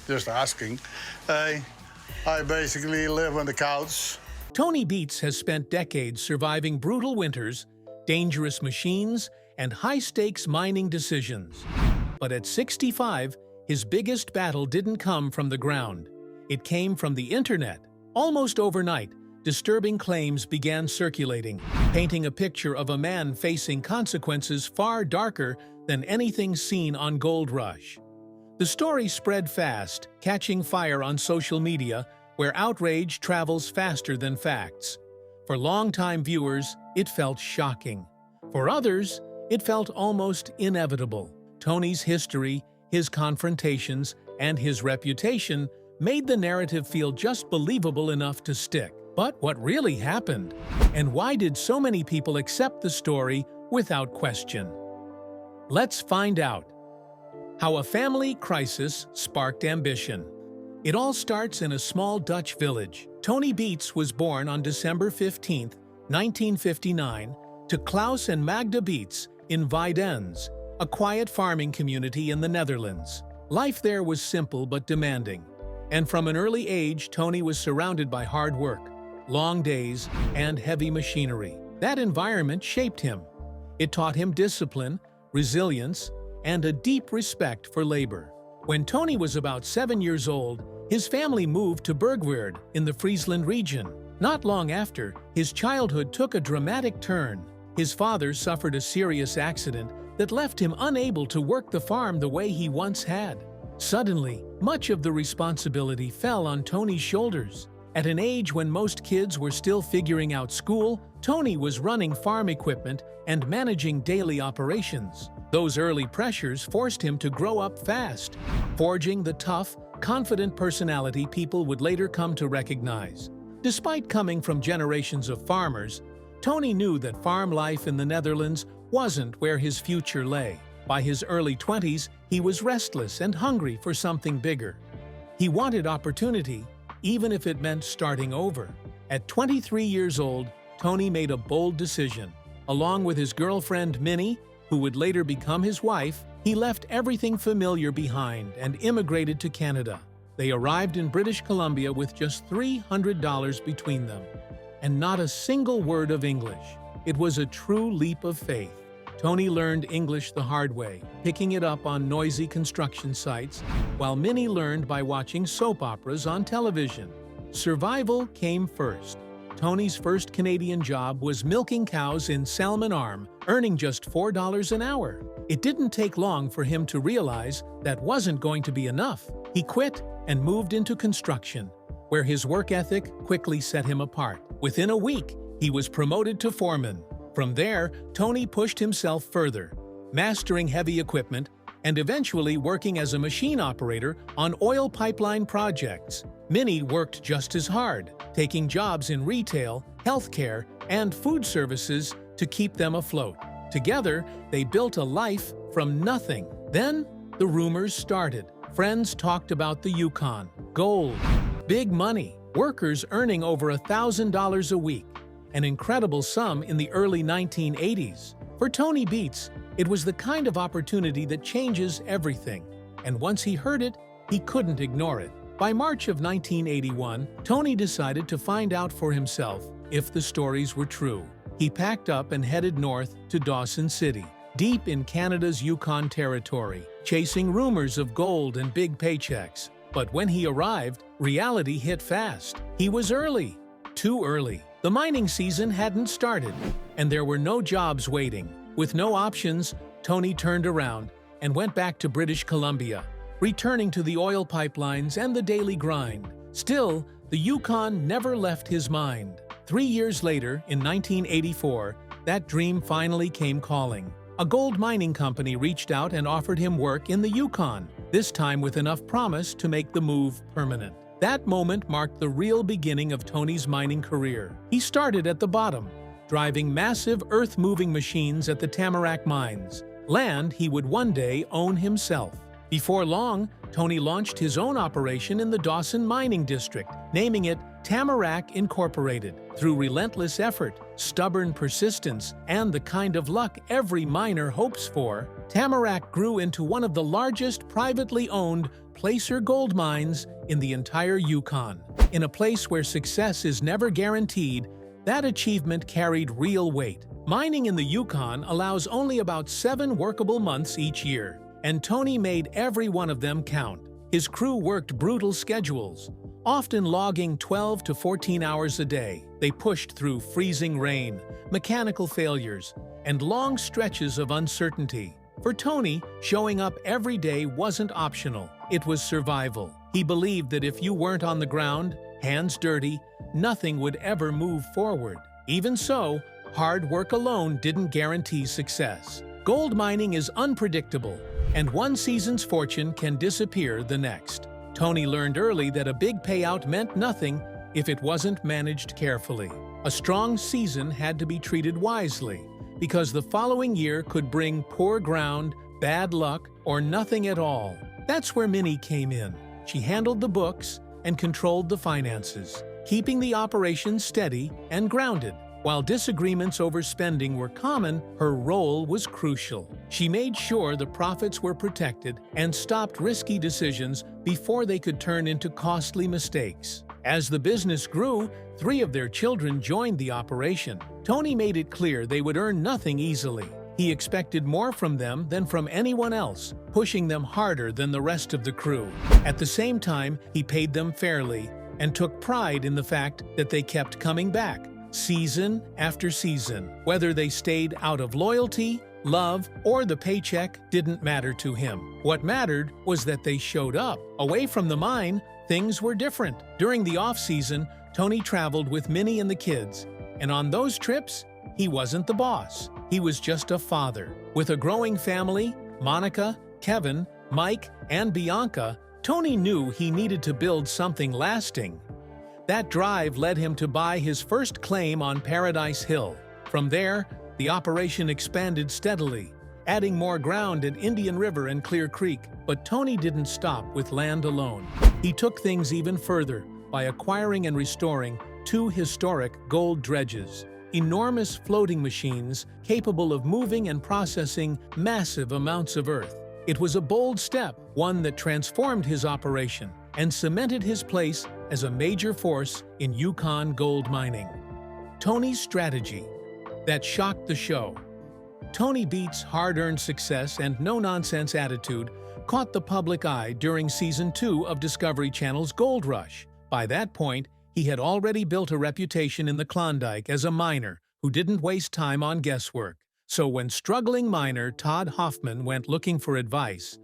just asking. I basically live on the couch. Tony Beets has spent decades surviving brutal winters, dangerous machines, and high-stakes mining decisions. But at 65, his biggest battle didn't come from the ground. It came from the internet. Almost overnight, disturbing claims began circulating, painting a picture of a man facing consequences far darker than anything seen on Gold Rush. The story spread fast, catching fire on social media, where outrage travels faster than facts. For longtime viewers, it felt shocking. For others, it felt almost inevitable. Tony's history, his confrontations, and his reputation made the narrative feel just believable enough to stick. But what really happened? And why did so many people accept the story without question? Let's find out. How a family crisis sparked ambition. It all starts in a small Dutch village. Tony Beets was born on December 15, 1959, to Klaus and Magda Beets in Weidens, a quiet farming community in the Netherlands. Life there was simple but demanding. And from an early age, Tony was surrounded by hard work, long days, and heavy machinery. That environment shaped him. It taught him discipline, resilience, and a deep respect for labor. When Tony was about 7 years old, his family moved to Bergweerd in the Friesland region. Not long after, his childhood took a dramatic turn. His father suffered a serious accident that left him unable to work the farm the way he once had. Suddenly, much of the responsibility fell on Tony's shoulders. At an age when most kids were still figuring out school, Tony was running farm equipment and managing daily operations. Those early pressures forced him to grow up fast, forging the tough, confident personality people would later come to recognize. Despite coming from generations of farmers, Tony knew that farm life in the Netherlands wasn't where his future lay. By his early 20s, he was restless and hungry for something bigger. He wanted opportunity, even if it meant starting over. At 23 years old, Tony made a bold decision. Along with his girlfriend Minnie, who would later become his wife, he left everything familiar behind and immigrated to Canada. They arrived in British Columbia with just $300 between them, and not a single word of English. It was a true leap of faith. Tony learned English the hard way, picking it up on noisy construction sites, while Minnie learned by watching soap operas on television. Survival came first. Tony's first Canadian job was milking cows in Salmon Arm, earning just $4 an hour. It didn't take long for him to realize that wasn't going to be enough. He quit and moved into construction, where his work ethic quickly set him apart. Within a week, he was promoted to foreman. From there, Tony pushed himself further, mastering heavy equipment and eventually working as a machine operator on oil pipeline projects. Minnie worked just as hard, taking jobs in retail, healthcare, and food services to keep them afloat. Together, they built a life from nothing. Then, the rumors started. Friends talked about the Yukon, gold, big money, workers earning over $1,000 a week, an incredible sum in the early 1980s. For Tony Beets, it was the kind of opportunity that changes everything, and once he heard it, he couldn't ignore it. By March of 1981, Tony decided to find out for himself if the stories were true. He packed up and headed north to Dawson City, deep in Canada's Yukon territory, chasing rumors of gold and big paychecks. But when he arrived, reality hit fast. He was early. Too early. The mining season hadn't started, and there were no jobs waiting. With no options, Tony turned around and went back to British Columbia, returning to the oil pipelines and the daily grind. Still, the Yukon never left his mind. 3 years later, in 1984, that dream finally came calling. A gold mining company reached out and offered him work in the Yukon, this time with enough promise to make the move permanent. That moment marked the real beginning of Tony's mining career. He started at the bottom, driving massive earth-moving machines at the Tamarack mines, land he would one day own himself. Before long, Tony launched his own operation in the Dawson Mining District, naming it Tamarack Incorporated. Through relentless effort, stubborn persistence, and the kind of luck every miner hopes for, Tamarack grew into one of the largest privately owned placer gold mines in the entire Yukon. In a place where success is never guaranteed, that achievement carried real weight. Mining in the Yukon allows only about 7 workable months each year, and Tony made every one of them count. His crew worked brutal schedules, often logging 12 to 14 hours a day. They pushed through freezing rain, mechanical failures, and long stretches of uncertainty. For Tony, showing up every day wasn't optional. It was survival. He believed that if you weren't on the ground, hands dirty, nothing would ever move forward. Even so, hard work alone didn't guarantee success. Gold mining is unpredictable, and one season's fortune can disappear the next. Tony learned early that a big payout meant nothing if it wasn't managed carefully. A strong season had to be treated wisely, because the following year could bring poor ground, bad luck, or nothing at all. That's where Minnie came in. She handled the books and controlled the finances, keeping the operation steady and grounded. While disagreements over spending were common, her role was crucial. She made sure the profits were protected and stopped risky decisions before they could turn into costly mistakes. As the business grew, 3 of their children joined the operation. Tony made it clear they would earn nothing easily. He expected more from them than from anyone else, pushing them harder than the rest of the crew. At the same time, he paid them fairly and took pride in the fact that they kept coming back, season after season. Whether they stayed out of loyalty, love, or the paycheck didn't matter to him. What mattered was that they showed up. Away from the mine, things were different. During the off-season, Tony traveled with Minnie and the kids, and on those trips, he wasn't the boss. He was just a father. With a growing family, Monica, Kevin, Mike, and Bianca, Tony knew he needed to build something lasting. That drive led him to buy his first claim on Paradise Hill. From there, the operation expanded steadily, adding more ground at Indian River and Clear Creek. But Tony didn't stop with land alone. He took things even further by acquiring and restoring 2 historic gold dredges, enormous floating machines capable of moving and processing massive amounts of earth. It was a bold step, one that transformed his operation and cemented his place as a major force in Yukon gold mining. Tony's strategy that shocked the show. Tony Beets' hard-earned success and no-nonsense attitude caught the public eye during Season 2 of Discovery Channel's Gold Rush. By that point, he had already built a reputation in the Klondike as a miner who didn't waste time on guesswork. So when struggling miner Todd Hoffman went looking for advice,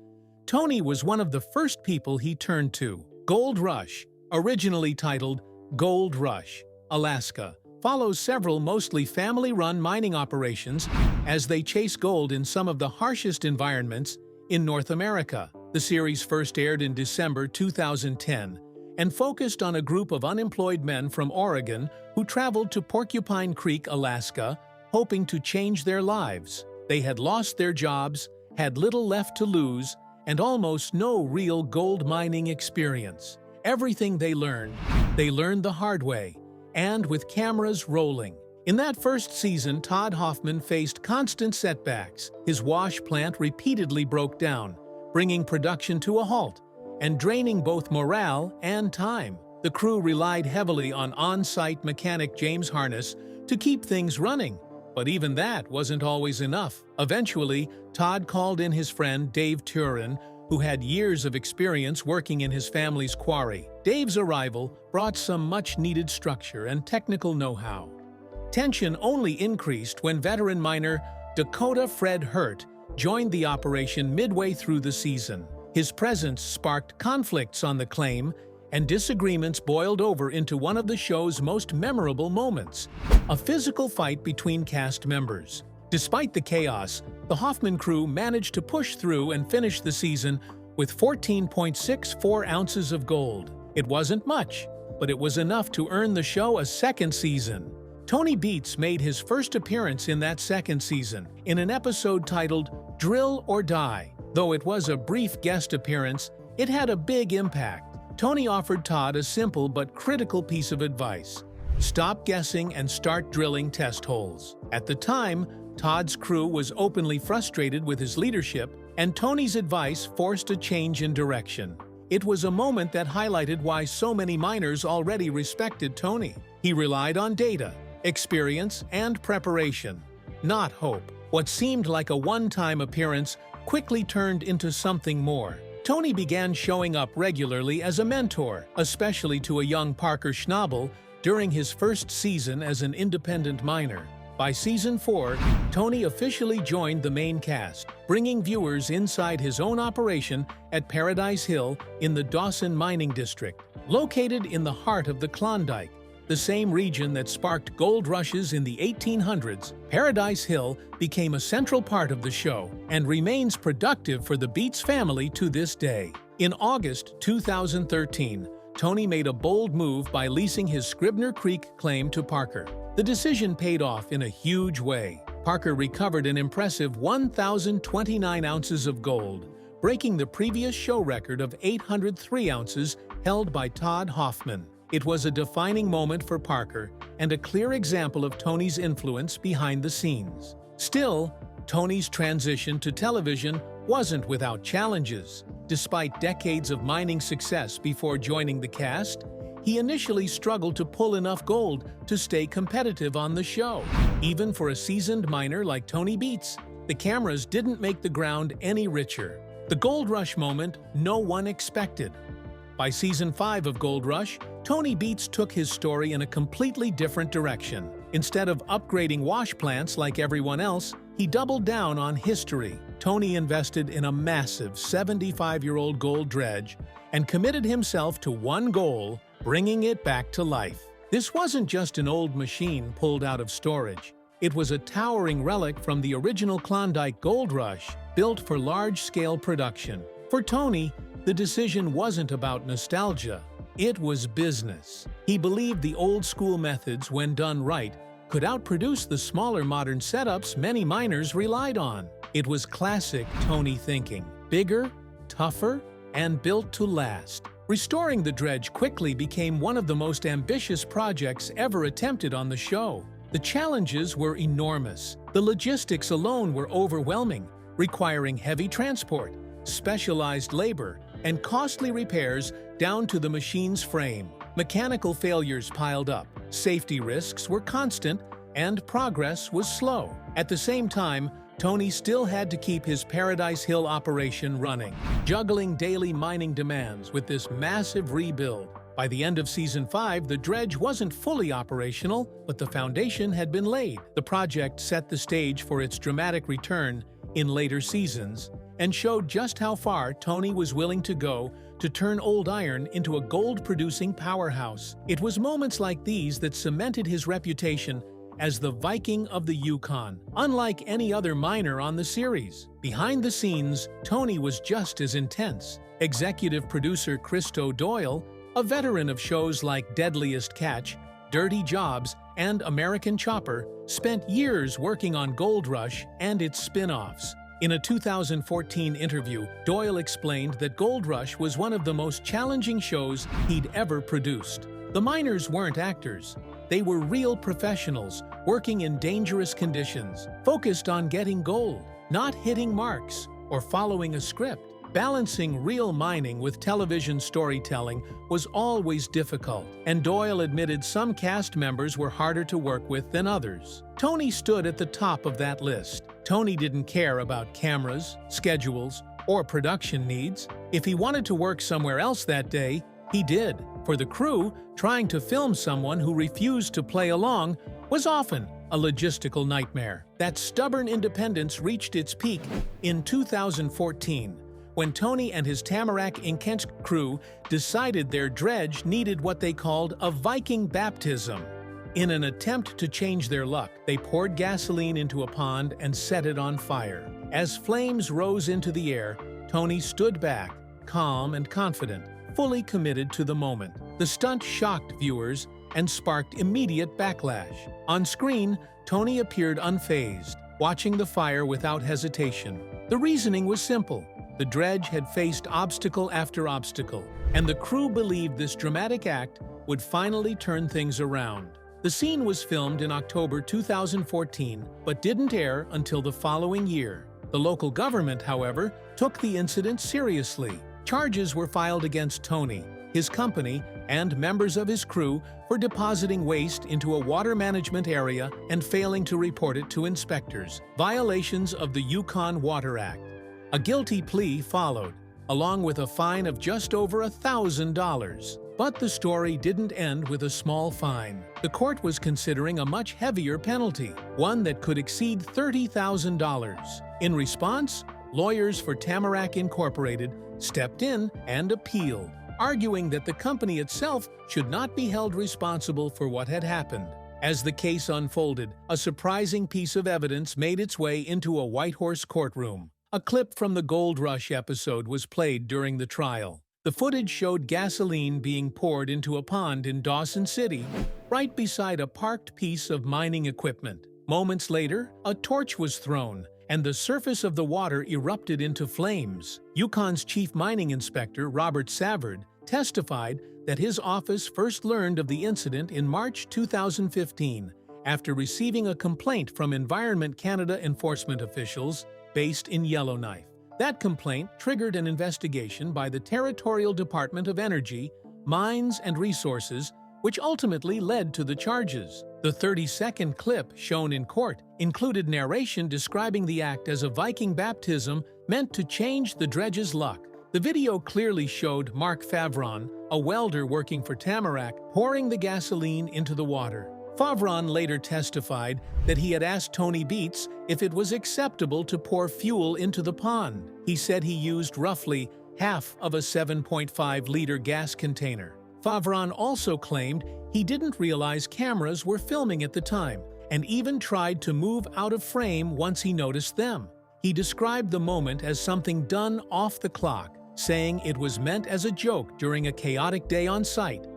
Tony was one of the first people he turned to. Gold Rush, originally titled Gold Rush, Alaska, follows several mostly family-run mining operations as they chase gold in some of the harshest environments in North America. The series first aired in December 2010 and focused on a group of unemployed men from Oregon who traveled to Porcupine Creek, Alaska, hoping to change their lives. They had lost their jobs, had little left to lose, and almost no real gold mining experience. Everything they learned the hard way, and with cameras rolling. In that first season, Todd Hoffman faced constant setbacks. His wash plant repeatedly broke down, bringing production to a halt and draining both morale and time. The crew relied heavily on on-site mechanic James Harness to keep things running, but even that wasn't always enough. Eventually, Todd called in his friend Dave Turin, who had years of experience working in his family's quarry. Dave's arrival brought some much-needed structure and technical know-how. Tension only increased when veteran miner Dakota Fred Hurt joined the operation midway through the season. His presence sparked conflicts on the claim, and disagreements boiled over into one of the show's most memorable moments, a physical fight between cast members. Despite the chaos, the Hoffman crew managed to push through and finish the season with 14.64 ounces of gold. It wasn't much, but it was enough to earn the show a second season. Tony Beets made his first appearance in that second season in an episode titled Drill or Die. Though it was a brief guest appearance, it had a big impact. Tony offered Todd a simple but critical piece of advice: stop guessing and start drilling test holes. At the time, Todd's crew was openly frustrated with his leadership, and Tony's advice forced a change in direction. It was a moment that highlighted why so many miners already respected Tony. He relied on data, experience, and preparation, not hope. What seemed like a one-time appearance quickly turned into something more. Tony began showing up regularly as a mentor, especially to a young Parker Schnabel during his first season as an independent miner. By season 4, Tony officially joined the main cast, bringing viewers inside his own operation at Paradise Hill in the Dawson Mining District. Located in the heart of the Klondike, the same region that sparked gold rushes in the 1800s, Paradise Hill became a central part of the show and remains productive for the Beets family to this day. In August 2013, Tony made a bold move by leasing his Scribner Creek claim to Parker. The decision paid off in a huge way. Parker recovered an impressive 1,029 ounces of gold, breaking the previous show record of 803 ounces held by Todd Hoffman. It was a defining moment for Parker and a clear example of Tony's influence behind the scenes. Still, Tony's transition to television wasn't without challenges. Despite decades of mining success before joining the cast, he initially struggled to pull enough gold to stay competitive on the show. Even for a seasoned miner like Tony Beets, the cameras didn't make the ground any richer. The Gold Rush moment no one expected. By season 5 of Gold Rush, Tony Beets took his story in a completely different direction. Instead of upgrading wash plants like everyone else, he doubled down on history. Tony invested in a massive 75-year-old gold dredge and committed himself to one goal: bringing it back to life. This wasn't just an old machine pulled out of storage. It was a towering relic from the original Klondike Gold Rush, built for large-scale production. For Tony, the decision wasn't about nostalgia. It was business. He believed the old-school methods, when done right, could outproduce the smaller modern setups many miners relied on. It was classic Tony thinking: bigger, tougher, and built to last. Restoring the dredge quickly became one of the most ambitious projects ever attempted on the show. The challenges were enormous. The logistics alone were overwhelming, requiring heavy transport, specialized labor, and costly repairs down to the machine's frame. Mechanical failures piled up, safety risks were constant, and progress was slow. At the same time, Tony still had to keep his Paradise Hill operation running, juggling daily mining demands with this massive rebuild. By the end of season 5, the dredge wasn't fully operational, but the foundation had been laid. The project set the stage for its dramatic return in later seasons and showed just how far Tony was willing to go to turn old iron into a gold-producing powerhouse. It was moments like these that cemented his reputation as the Viking of the Yukon, unlike any other miner on the series. Behind the scenes, Tony was just as intense. Executive producer Christo Doyle, a veteran of shows like Deadliest Catch, Dirty Jobs, and American Chopper, spent years working on Gold Rush and its spin-offs. In a 2014 interview, Doyle explained that Gold Rush was one of the most challenging shows he'd ever produced. The miners weren't actors. They were real professionals, working in dangerous conditions, focused on getting gold, not hitting marks or following a script. Balancing real mining with television storytelling was always difficult, and Doyle admitted some cast members were harder to work with than others. Tony stood at the top of that list. Tony didn't care about cameras, schedules, or production needs. If he wanted to work somewhere else that day, he did. For the crew, trying to film someone who refused to play along was often a logistical nightmare. That stubborn independence reached its peak in 2014, when Tony and his Tamarack Inkent crew decided their dredge needed what they called a Viking baptism. In an attempt to change their luck, they poured gasoline into a pond and set it on fire. As flames rose into the air, Tony stood back, calm and confident, fully committed to the moment. The stunt shocked viewers and sparked immediate backlash. On screen, Tony appeared unfazed, watching the fire without hesitation. The reasoning was simple. The dredge had faced obstacle after obstacle, and the crew believed this dramatic act would finally turn things around. The scene was filmed in October 2014, but didn't air until the following year. The local government, however, took the incident seriously. Charges were filed against Tony, his company, and members of his crew for depositing waste into a water management area and failing to report it to inspectors, violations of the Yukon Water Act. A guilty plea followed, along with a fine of just over $1,000. But the story didn't end with a small fine. The court was considering a much heavier penalty, one that could exceed $30,000. In response, lawyers for Tamarack Incorporated stepped in and appealed, arguing that the company itself should not be held responsible for what had happened. As the case unfolded, a surprising piece of evidence made its way into a Whitehorse courtroom. A clip from the Gold Rush episode was played during the trial. The footage showed gasoline being poured into a pond in Dawson City, right beside a parked piece of mining equipment. Moments later, a torch was thrown, and the surface of the water erupted into flames. Yukon's chief mining inspector, Robert Savard, testified that his office first learned of the incident in March 2015 after receiving a complaint from Environment Canada enforcement officials based in Yellowknife. That complaint triggered an investigation by the Territorial Department of Energy, Mines and Resources, which ultimately led to the charges. The 30-second clip shown in court included narration describing the act as a Viking baptism meant to change the dredge's luck. The video clearly showed Mark Favron, a welder working for Tamarack, pouring the gasoline into the water. Favron later testified that he had asked Tony Beets if it was acceptable to pour fuel into the pond. He said he used roughly half of a 7.5-liter gas container. Favron also claimed he didn't realize cameras were filming at the time, and even tried to move out of frame once he noticed them. He described the moment as something done off the clock, saying it was meant as a joke during a chaotic day on site.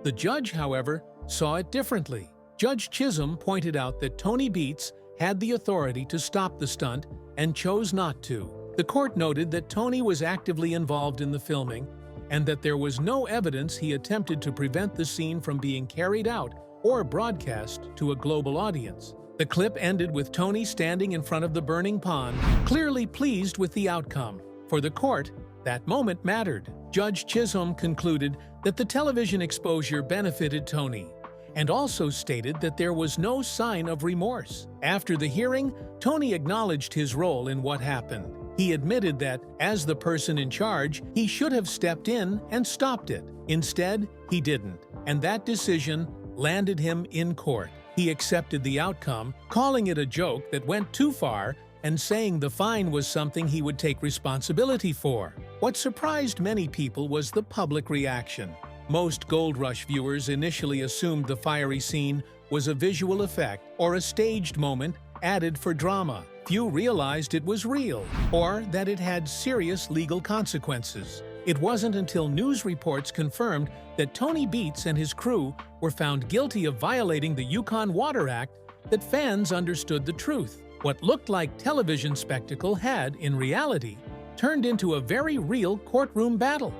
The judge, however, saw it differently. Judge Chisholm pointed out that Tony Beets had the authority to stop the stunt and chose not to. The court noted that Tony was actively involved in the filming and that there was no evidence he attempted to prevent the scene from being carried out or broadcast to a global audience. The clip ended with Tony standing in front of the burning pond, clearly pleased with the outcome. For the court, that moment mattered. Judge Chisholm concluded that the television exposure benefited Tony, and also stated that there was no sign of remorse. After the hearing, Tony acknowledged his role in what happened. He admitted that, as the person in charge, he should have stepped in and stopped it. Instead, he didn't, and that decision landed him in court. He accepted the outcome, calling it a joke that went too far and saying the fine was something he would take responsibility for. What surprised many people was the public reaction. Most Gold Rush viewers initially assumed the fiery scene was a visual effect or a staged moment added for drama. Few realized it was real or that it had serious legal consequences. It wasn't until news reports confirmed that Tony Beets and his crew were found guilty of violating the Yukon Water Act that fans understood the truth. What looked like television spectacle had, in reality, turned into a very real courtroom battle.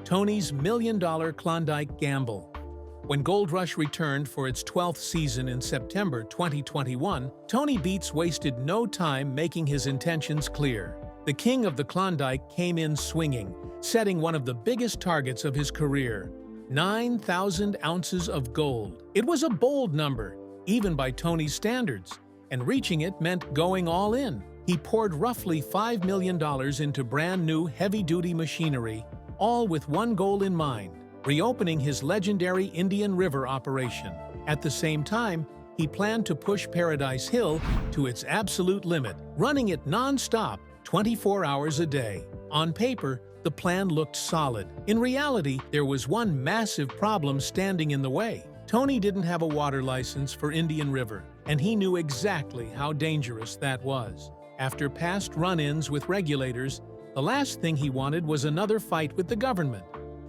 Tony's million-dollar Klondike gamble. When Gold Rush returned for its 12th season in September 2021, Tony Beets wasted no time making his intentions clear. The king of the Klondike came in swinging, setting one of the biggest targets of his career, 9,000 ounces of gold. It was a bold number, even by Tony's standards, and reaching it meant going all in. He poured roughly $5 million into brand-new heavy-duty machinery, all with one goal in mind: reopening his legendary Indian River operation. At the same time, he planned to push Paradise Hill to its absolute limit, running it non-stop, 24 hours a day. On paper, the plan looked solid. In reality, there was one massive problem standing in the way. Tony didn't have a water license for Indian River, and he knew exactly how dangerous that was. After past run-ins with regulators, the last thing he wanted was another fight with the government.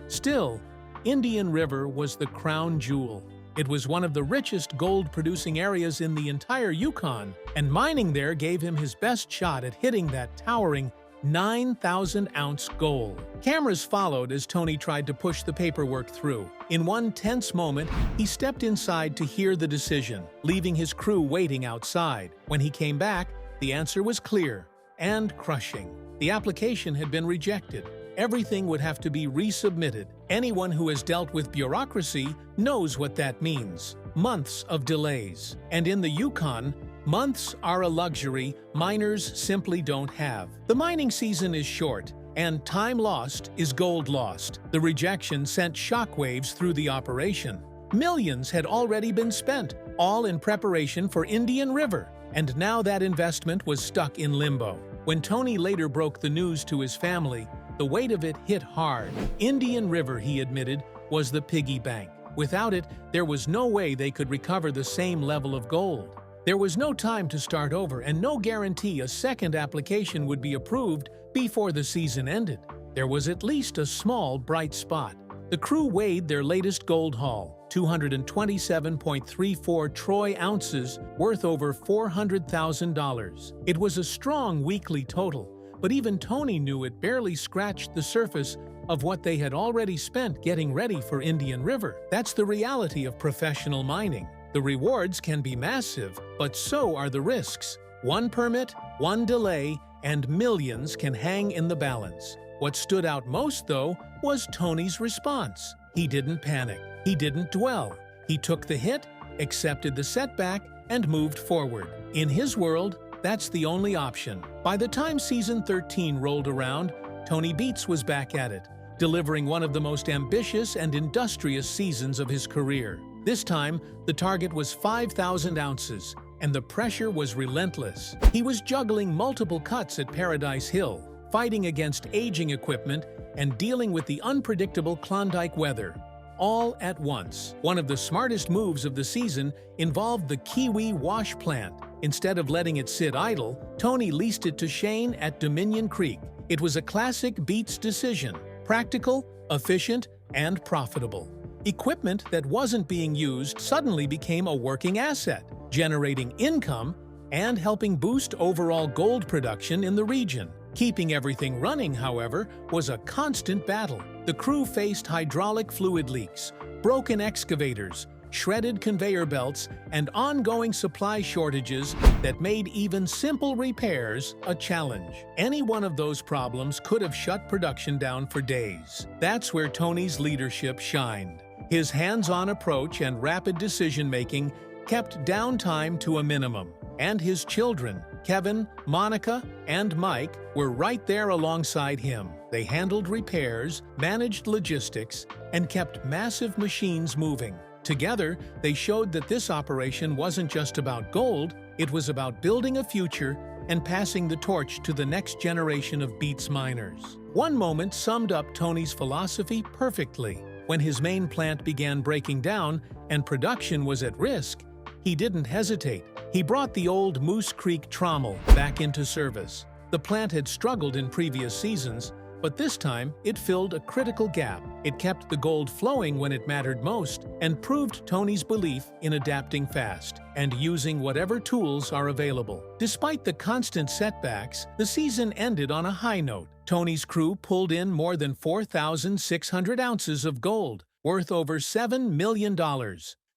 Still, Indian River was the crown jewel. It was one of the richest gold-producing areas in the entire Yukon, and mining there gave him his best shot at hitting that towering 9,000-ounce gold. Cameras followed as Tony tried to push the paperwork through. In one tense moment, he stepped inside to hear the decision, leaving his crew waiting outside. When he came back, the answer was clear and crushing. The application had been rejected. Everything would have to be resubmitted. Anyone who has dealt with bureaucracy knows what that means. Months of delays. And in the Yukon, months are a luxury miners simply don't have. The mining season is short, and time lost is gold lost. The rejection sent shockwaves through the operation. Millions had already been spent, all in preparation for Indian River, and now that investment was stuck in limbo. When Tony later broke the news to his family, the weight of it hit hard. Indian River, he admitted, was the piggy bank. Without it, there was no way they could recover the same level of gold. There was no time to start over and no guarantee a second application would be approved before the season ended. There was at least a small bright spot. The crew weighed their latest gold haul, 227.34 troy ounces, worth over $400,000. It was a strong weekly total, but even Tony knew it barely scratched the surface of what they had already spent getting ready for Indian River. That's the reality of professional mining. The rewards can be massive, but so are the risks. One permit, one delay, and millions can hang in the balance. What stood out most, though, was Tony's response. He didn't panic. He didn't dwell. He took the hit, accepted the setback, and moved forward. In his world, that's the only option. By the time season 13 rolled around, Tony Beets was back at it, delivering one of the most ambitious and industrious seasons of his career. This time, the target was 5,000 ounces, and the pressure was relentless. He was juggling multiple cuts at Paradise Hill, fighting against aging equipment, and dealing with the unpredictable Klondike weather, all at once. One of the smartest moves of the season involved the Kiwi wash plant. Instead of letting it sit idle, Tony leased it to Shane at Dominion Creek. It was a classic Beets decision: practical, efficient, and profitable. Equipment that wasn't being used suddenly became a working asset, generating income and helping boost overall gold production in the region. Keeping everything running, however, was a constant battle. The crew faced hydraulic fluid leaks, broken excavators, shredded conveyor belts, and ongoing supply shortages that made even simple repairs a challenge. Any one of those problems could have shut production down for days. That's where Tony's leadership shined. His hands-on approach and rapid decision-making kept downtime to a minimum, and his children, Kevin, Monica, and Mike, were right there alongside him. They handled repairs, managed logistics, and kept massive machines moving. Together, they showed that this operation wasn't just about gold, it was about building a future and passing the torch to the next generation of Beets miners. One moment summed up Tony's philosophy perfectly. When his main plant began breaking down and production was at risk, he didn't hesitate. He brought the old Moose Creek trommel back into service. The plant had struggled in previous seasons, but this time it filled a critical gap. It kept the gold flowing when it mattered most and proved Tony's belief in adapting fast and using whatever tools are available. Despite the constant setbacks, the season ended on a high note. Tony's crew pulled in more than 4,600 ounces of gold, worth over $7 million.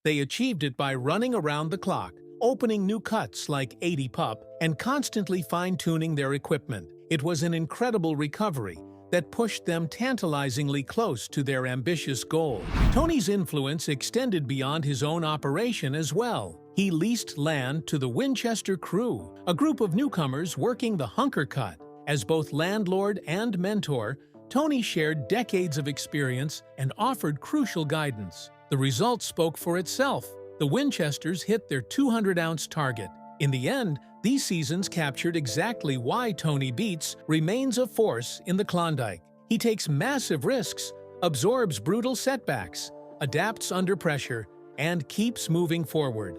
They achieved it by running around the clock, opening new cuts like 80 Pup, and constantly fine-tuning their equipment. It was an incredible recovery that pushed them tantalizingly close to their ambitious goal. Tony's influence extended beyond his own operation as well. He leased land to the Winchester crew, a group of newcomers working the hunker cut. As both landlord and mentor, Tony shared decades of experience and offered crucial guidance. The result spoke for itself. The Winchesters hit their 200-ounce target. In the end, these seasons captured exactly why Tony Beets remains a force in the Klondike. He takes massive risks, absorbs brutal setbacks, adapts under pressure, and keeps moving forward.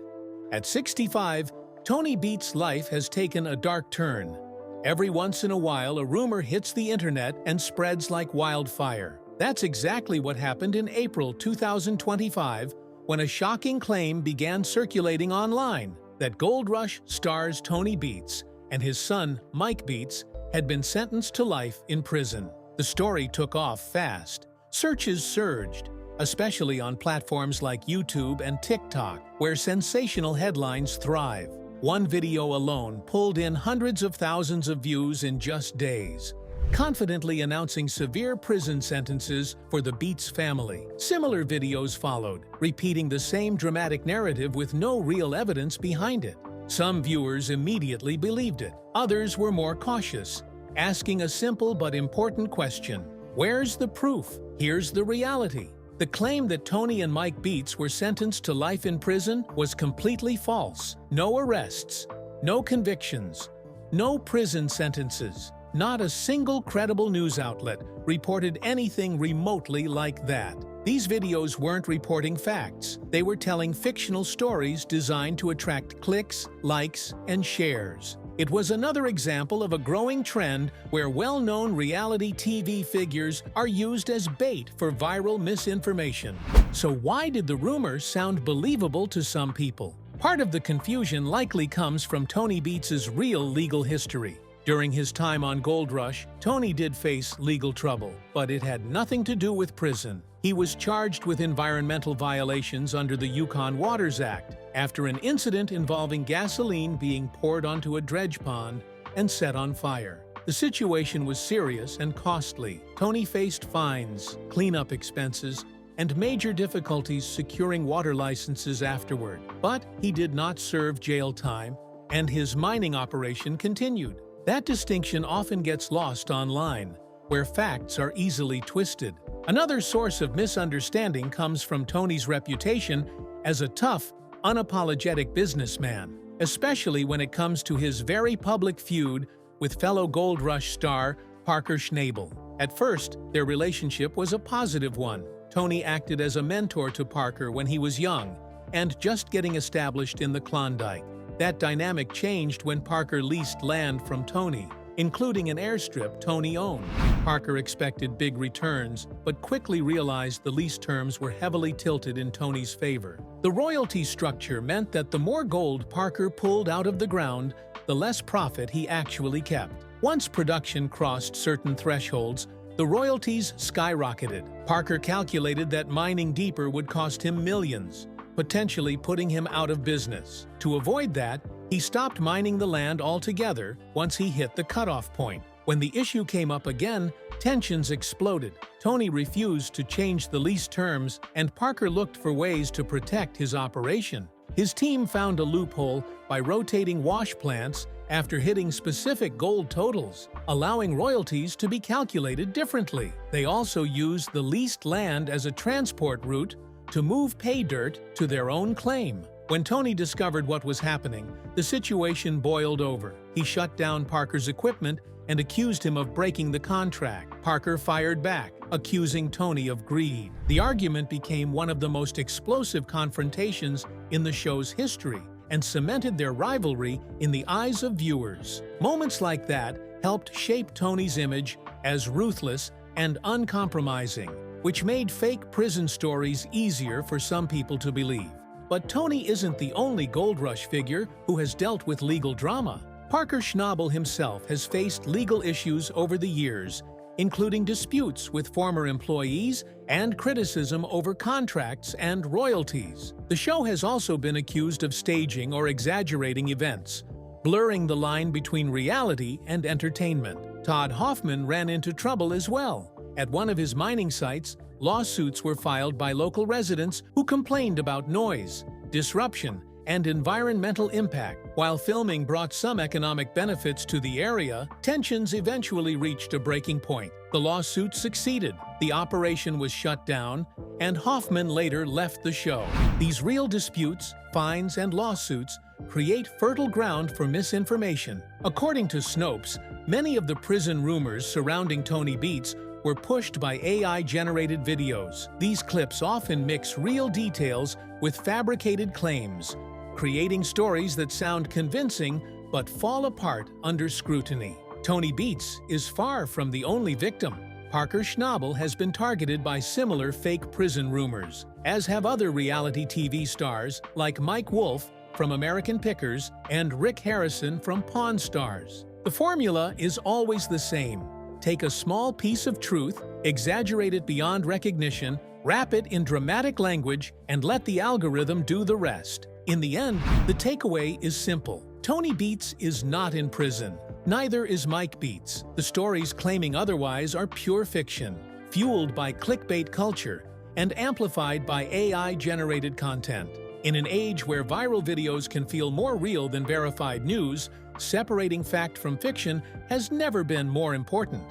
At 65, Tony Beets' life has taken a dark turn. Every once in a while, a rumor hits the internet and spreads like wildfire. That's exactly what happened in April 2025, when a shocking claim began circulating online that Gold Rush stars Tony Beets and his son, Mike Beets, had been sentenced to life in prison. The story took off fast. Searches surged, especially on platforms like YouTube and TikTok, where sensational headlines thrive. One video alone pulled in hundreds of thousands of views in just days, confidently announcing severe prison sentences for the Beets family. Similar videos followed, repeating the same dramatic narrative with no real evidence behind it. Some viewers immediately believed it. Others were more cautious, asking a simple but important question: where's the proof? Here's the reality. The claim that Tony and Mike Beets were sentenced to life in prison was completely false. No arrests, no convictions, no prison sentences. Not a single credible news outlet reported anything remotely like that. These videos weren't reporting facts. They were telling fictional stories designed to attract clicks, likes, and shares. It was another example of a growing trend where well-known reality TV figures are used as bait for viral misinformation. So why did the rumors sound believable to some people? Part of the confusion likely comes from Tony Beets' real legal history. During his time on Gold Rush, Tony did face legal trouble, but it had nothing to do with prison. He was charged with environmental violations under the Yukon Waters Act after an incident involving gasoline being poured onto a dredge pond and set on fire. The situation was serious and costly. Tony faced fines, cleanup expenses, and major difficulties securing water licenses afterward. But he did not serve jail time, and his mining operation continued. That distinction often gets lost online, where facts are easily twisted. Another source of misunderstanding comes from Tony's reputation as a tough, unapologetic businessman, especially when it comes to his very public feud with fellow Gold Rush star Parker Schnabel. At first, their relationship was a positive one. Tony acted as a mentor to Parker when he was young and just getting established in the Klondike. That dynamic changed when Parker leased land from Tony, including an airstrip Tony owned. Parker expected big returns, but quickly realized the lease terms were heavily tilted in Tony's favor. The royalty structure meant that the more gold Parker pulled out of the ground, the less profit he actually kept. Once production crossed certain thresholds, the royalties skyrocketed. Parker calculated that mining deeper would cost him millions, potentially putting him out of business. To avoid that, he stopped mining the land altogether once he hit the cutoff point. When the issue came up again, tensions exploded. Tony refused to change the lease terms, and Parker looked for ways to protect his operation. His team found a loophole by rotating wash plants after hitting specific gold totals, allowing royalties to be calculated differently. They also used the leased land as a transport route to move pay dirt to their own claim. When Tony discovered what was happening, the situation boiled over. He shut down Parker's equipment and accused him of breaking the contract. Parker fired back, accusing Tony of greed. The argument became one of the most explosive confrontations in the show's history and cemented their rivalry in the eyes of viewers. Moments like that helped shape Tony's image as ruthless and uncompromising, which made fake prison stories easier for some people to believe. But Tony isn't the only Gold Rush figure who has dealt with legal drama. Parker Schnabel himself has faced legal issues over the years, including disputes with former employees and criticism over contracts and royalties. The show has also been accused of staging or exaggerating events, blurring the line between reality and entertainment. Todd Hoffman ran into trouble as well. At one of his mining sites, lawsuits were filed by local residents who complained about noise, disruption, and environmental impact. While filming brought some economic benefits to the area, tensions eventually reached a breaking point. The lawsuit succeeded, the operation was shut down, and Hoffman later left the show. These real disputes, fines, and lawsuits create fertile ground for misinformation. According to Snopes, many of the prison rumors surrounding Tony Beets were pushed by AI-generated videos. These clips often mix real details with fabricated claims, creating stories that sound convincing but fall apart under scrutiny. Tony Beets is far from the only victim. Parker Schnabel has been targeted by similar fake prison rumors, as have other reality TV stars like Mike Wolfe from American Pickers and Rick Harrison from Pawn Stars. The formula is always the same. Take a small piece of truth, exaggerate it beyond recognition, wrap it in dramatic language, and let the algorithm do the rest. In the end, the takeaway is simple. Tony Beets is not in prison. Neither is Mike Beets. The stories claiming otherwise are pure fiction, fueled by clickbait culture and amplified by AI-generated content. In an age where viral videos can feel more real than verified news, separating fact from fiction has never been more important.